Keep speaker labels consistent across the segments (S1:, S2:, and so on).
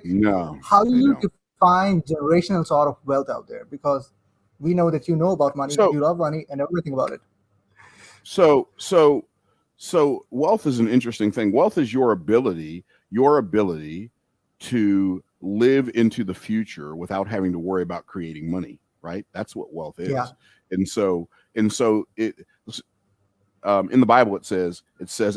S1: No,
S2: how do
S1: they
S2: you
S1: don't.
S2: define generational sort of wealth out there? Because we know that you know about money,
S1: So
S2: you love money, and everything about it.
S1: so so so wealth is an interesting thing. Wealth is your ability to live into the future without having to worry about creating money, right? That's what wealth
S2: Yeah,
S1: is. And so it in the Bible it says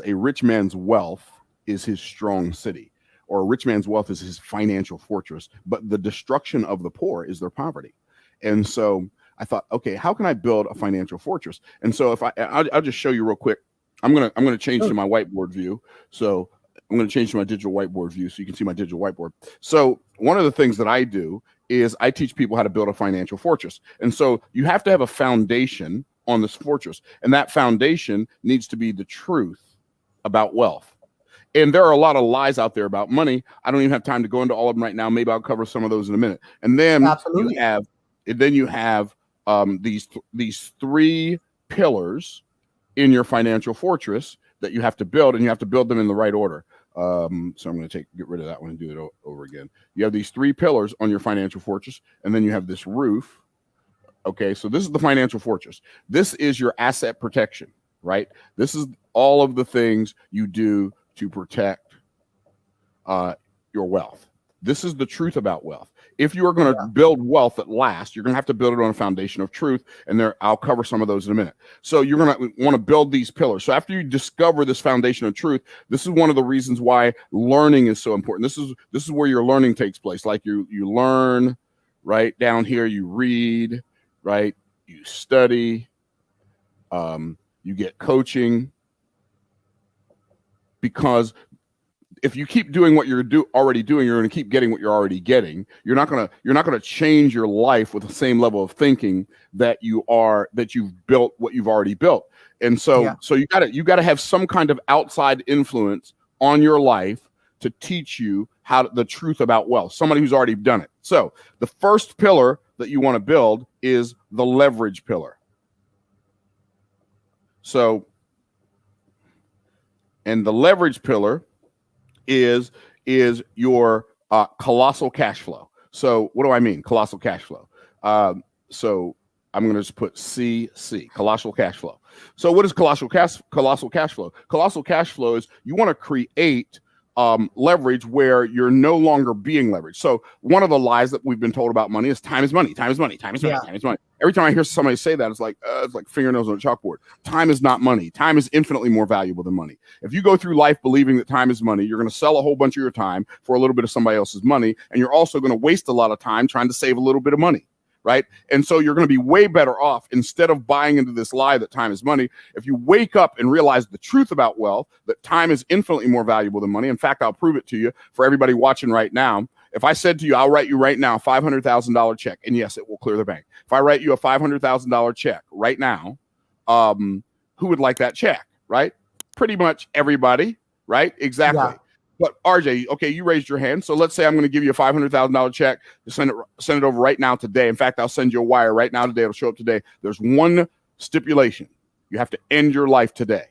S1: a rich man's wealth is his strong city, or a rich man's wealth is his financial fortress, but the destruction of the poor is their poverty. And so I thought, okay, how can I build a financial fortress? And so if I'll just show you real quick. I'm gonna change to
S2: sure.
S1: my whiteboard view. So I'm going to change to my digital whiteboard view so you can see my digital whiteboard. So one of the things that I do is I teach people how to build a financial fortress. And so you have to have a foundation on this fortress. And that foundation needs to be the truth about wealth. And there are a lot of lies out there about money. I don't even have time to go into all of them right now. Maybe I'll cover some of those in a minute. And then you
S2: Absolutely.
S1: have these three pillars in your financial fortress that you have to build, and you have to build them in the right order. So I'm going to get rid of that one and do it over again. You have these three pillars on your financial fortress, and then you have this roof. Okay, so this is the financial fortress. This is your asset protection, right? This is all of the things you do to protect your wealth. This is the truth about wealth. If you are going to build wealth that lasts, you're going to have to build it on a foundation of truth. And I'll cover some of those in a minute. So you're going to want to build these pillars. So after you discover this foundation of truth, this is one of the reasons why learning is so important. This is where your learning takes place. Like you learn, right? Down here, you read, right? You study, you get coaching, because if you keep doing what you're already doing, you're going to keep getting what you're already getting. You're not going to change your life with the same level of thinking that you've built what you've already built. And so you got to have some kind of outside influence on your life to teach you the truth about wealth. Somebody who's already done it. So the first pillar that you want to build is the leverage pillar. And the leverage pillar is your colossal cash flow. So what do I mean? Colossal cash flow. So I'm going to just put CC, colossal cash flow. So what is colossal cash flow? Colossal cash flow is you want to create leverage where you're no longer being leveraged. So one of the lies that we've been told about money is time is money, time is money, time is money, time is money. Every time I hear somebody say that, it's like fingernails on a chalkboard. Time is not money. Time is infinitely more valuable than money. If you go through life believing that time is money, you're going to sell a whole bunch of your time for a little bit of somebody else's money, and you're also going to waste a lot of time trying to save a little bit of money. Right. And so you're going to be way better off, instead of buying into this lie that time is money, if you wake up and realize the truth about wealth, that time is infinitely more valuable than money. In fact, I'll prove it to you for everybody watching right now. If I said to you, I'll write you right now a $500,000 check, and yes, it will clear the bank. If I write you a $500,000 check right now, who would like that check? Right? Pretty much everybody. Right? Exactly. Yeah. But RJ, okay, you raised your hand. So let's say I'm going to give you a $500,000 check to send it over right now today. In fact, I'll send you a wire right now today. It'll show up today. There's one stipulation. You have to end your life today.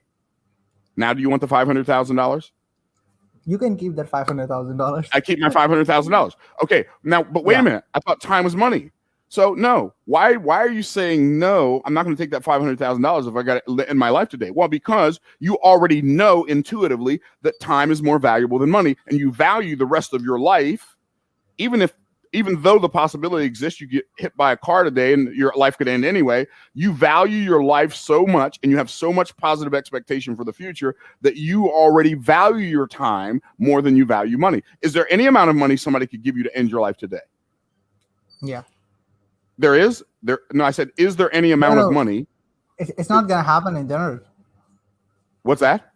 S1: Now, do you want the $500,000?
S2: You can keep that $500,000.
S1: I keep my $500,000. Okay. Now, but wait a minute. I thought time was money. So no, why are you saying no? I'm not going to take that $500,000 if I got it in my life today. Well, because you already know intuitively that time is more valuable than money, and you value the rest of your life, even though the possibility exists you get hit by a car today and your life could end anyway. You value your life so much, and you have so much positive expectation for the future, that you already value your time more than you value money. Is there any amount of money somebody could give you to end your life today?
S2: Yeah.
S1: There is? No, I said, is there any amount of money?
S2: It's not going to happen in general.
S1: What's that?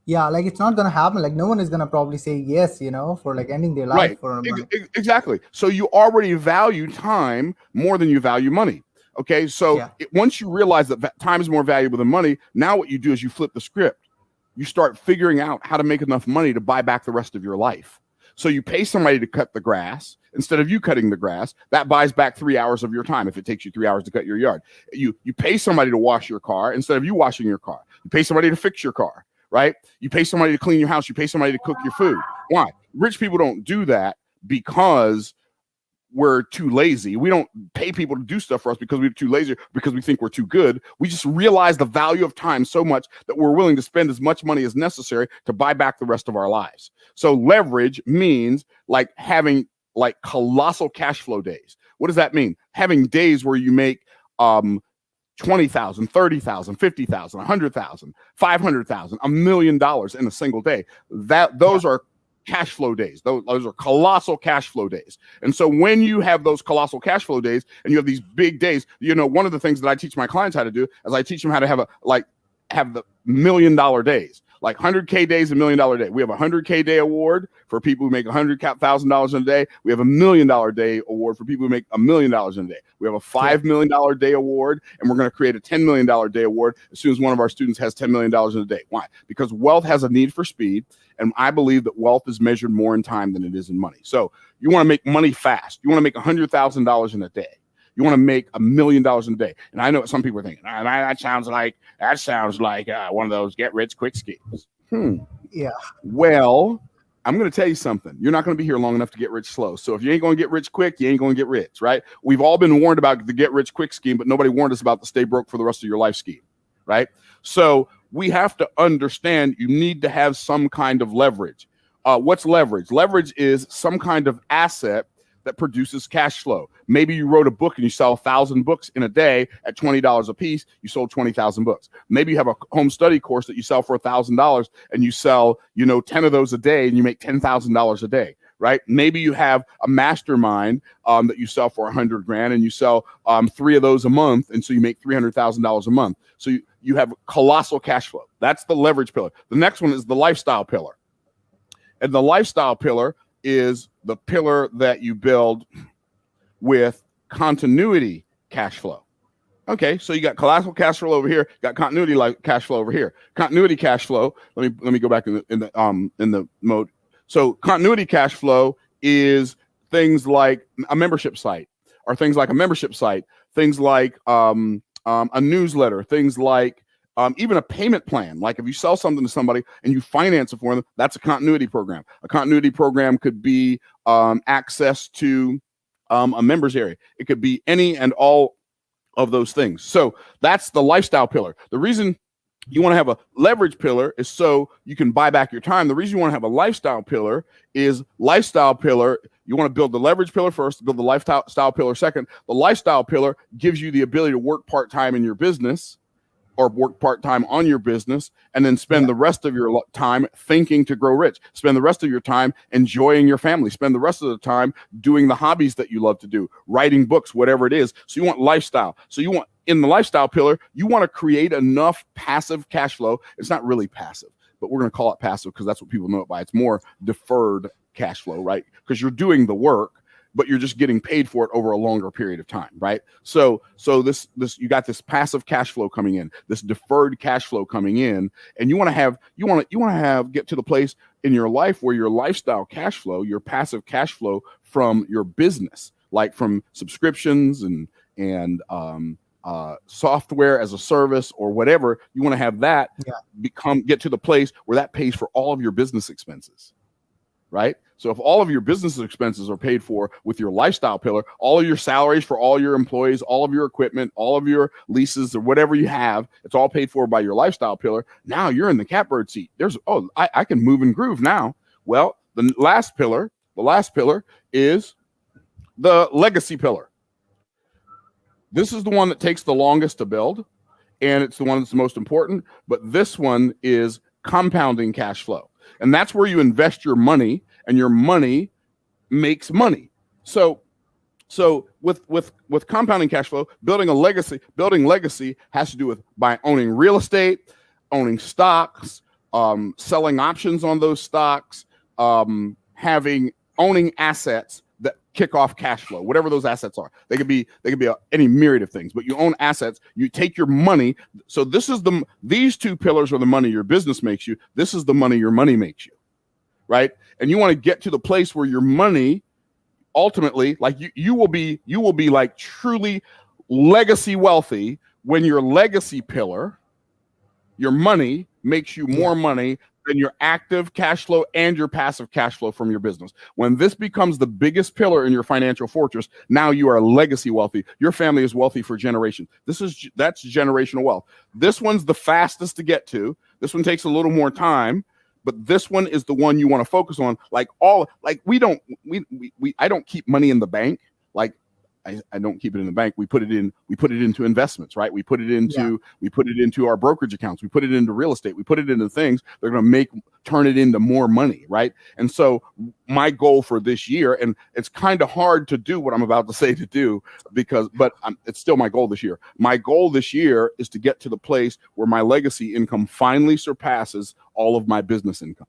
S2: Yeah, like it's not going to happen. Like no one is going to probably say yes, for like ending their life.
S1: Right.
S2: For money.
S1: Exactly. So you already value time more than you value money. Okay. So once you realize that time is more valuable than money, now what you do is you flip the script. You start figuring out how to make enough money to buy back the rest of your life. So you pay somebody to cut the grass instead of you cutting the grass. That buys back 3 hours of your time if it takes you 3 hours to cut your yard. You pay somebody to wash your car instead of you washing your car. You pay somebody to fix your car, right? You pay somebody to clean your house. You pay somebody to cook your food. Why? Rich people don't do that because we're too lazy. We don't pay people to do stuff for us because we're too lazy, because we think we're too good. We just realize the value of time so much that we're willing to spend as much money as necessary to buy back the rest of our lives. So leverage means like having like colossal cash flow days. What does that mean? Having days where you make 20,000, 30,000, 50,000, 100,000, 500,000, $1 million in a single day. Those are cash flow days. Those are colossal cash flow days. And so when you have those colossal cash flow days and you have these big days, one of the things that I teach my clients how to do is I teach them how to have the $1 million days, like 100K days, $1 million day. We have a 100K day award for people who make $100,000 in a day. We have $1 million day award for people who make $1 million in a day. We have a $5 million day award, and we're going to create a $10 million day award as soon as one of our students has $10 million in a day. Why? Because wealth has a need for speed. And I believe that wealth is measured more in time than it is in money. So you want to make money fast. You want to make $100,000 in a day. You want to make $1 million in a day. And I know what some people are thinking. That sounds like one of those get rich quick schemes.
S2: Yeah.
S1: Well, I'm going to tell you something. You're not going to be here long enough to get rich slow. So if you ain't going to get rich quick, you ain't going to get rich, right? We've all been warned about the get rich quick scheme, but nobody warned us about the stay broke for the rest of your life scheme, right? So we have to understand you need to have some kind of leverage. What's leverage? Leverage is some kind of asset that produces cash flow. Maybe you wrote a book and you sell 1,000 books in a day at $20 a piece. You sold 20,000 books. Maybe you have a home study course that you sell for $1,000 and you sell, 10 of those a day and you make $10,000 a day. Right? Maybe you have a mastermind that you sell for $100,000 and you sell 3 of those a month. And so you make $300,000 a month. So you have colossal cash flow. That's the leverage pillar. The next one is the lifestyle pillar. And the lifestyle pillar is the pillar that you build with continuity cash flow. Okay, so you got colossal cash flow over here, got continuity cash flow over here. Continuity cash flow. Let me go back in the mode. So continuity cash flow is things like a membership site, or things like a membership site, things like a newsletter, things like even a payment plan. Like if you sell something to somebody and you finance it for them, that's a continuity program. A continuity program could be access to a members area. It could be any and all of those things. So that's the lifestyle pillar. The reason you want to have a leverage pillar is so you can buy back your time. The reason you want to have a lifestyle pillar is you want to build the leverage pillar first, build the lifestyle pillar second. The lifestyle pillar gives you the ability to work part-time in your business or work part-time on your business and then spend the rest of your time thinking to grow rich. Spend the rest of your time enjoying your family. Spend the rest of the time doing the hobbies that you love to do, writing books, whatever it is. So you want lifestyle. So you want, in the lifestyle pillar, you want to create enough passive cash flow. It's not really passive, but we're going to call it passive because that's what people know it by. It's more deferred cash flow, right? Because you're doing the work, but you're just getting paid for it over a longer period of time, right? So this you got this passive cash flow coming in, this deferred cash flow coming in, and you want to get to the place in your life where your lifestyle cash flow, your passive cash flow from your business, like from subscriptions and software as a service or whatever, you want to have that get to the place where that pays for all of your business expenses, right? So if all of your business expenses are paid for with your lifestyle pillar, all of your salaries for all your employees, all of your equipment, all of your leases or whatever you have, it's all paid for by your lifestyle pillar. Now you're in the catbird seat. I can move and groove now. Well, the last pillar is the legacy pillar. This is the one that takes the longest to build, and it's the one that's the most important. But this one is compounding cash flow. And that's where you invest your money, and your money makes money. So with compounding cash flow, building legacy has to do with by owning real estate, owning stocks, selling options on those stocks, owning assets that kick off cash flow, whatever those assets are. They could be any myriad of things, but you own assets, you take your money. So these two pillars are the money your business makes you. This is the money your money makes you, right? And you want to get to the place where your money ultimately, like you will be like truly legacy wealthy when your legacy pillar, your money makes you more money your active cash flow and your passive cash flow from your business. When this becomes the biggest pillar in your financial fortress, now you are legacy wealthy. Your family is wealthy for generations. That's generational wealth. This one's the fastest to get to. This one takes a little more time, but this one is the one you want to focus on. I don't keep money in the bank. Like, I don't keep it in the bank. We put it into investments, right? We put it into our brokerage accounts. We put it into real estate. We put it into things that are going to turn it into more money, right? And so my goal for this year, and it's kind of hard to do what I'm about to say to do but it's still my goal this year. My goal this year is to get to the place where my legacy income finally surpasses all of my business income.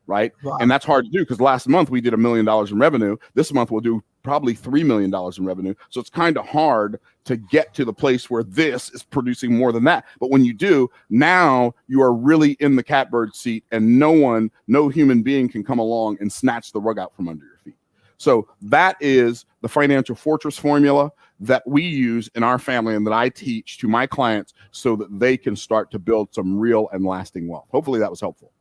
S1: Right. Wow. And that's hard to do because last month we did $1 million in revenue. This month we'll do probably $3 million in revenue. So it's kind of hard to get to the place where this is producing more than that. But when you do, now you are really in the catbird seat, and no human being can come along and snatch the rug out from under your feet. So that is the financial fortress formula that we use in our family and that I teach to my clients so that they can start to build some real and lasting wealth. Hopefully that was helpful.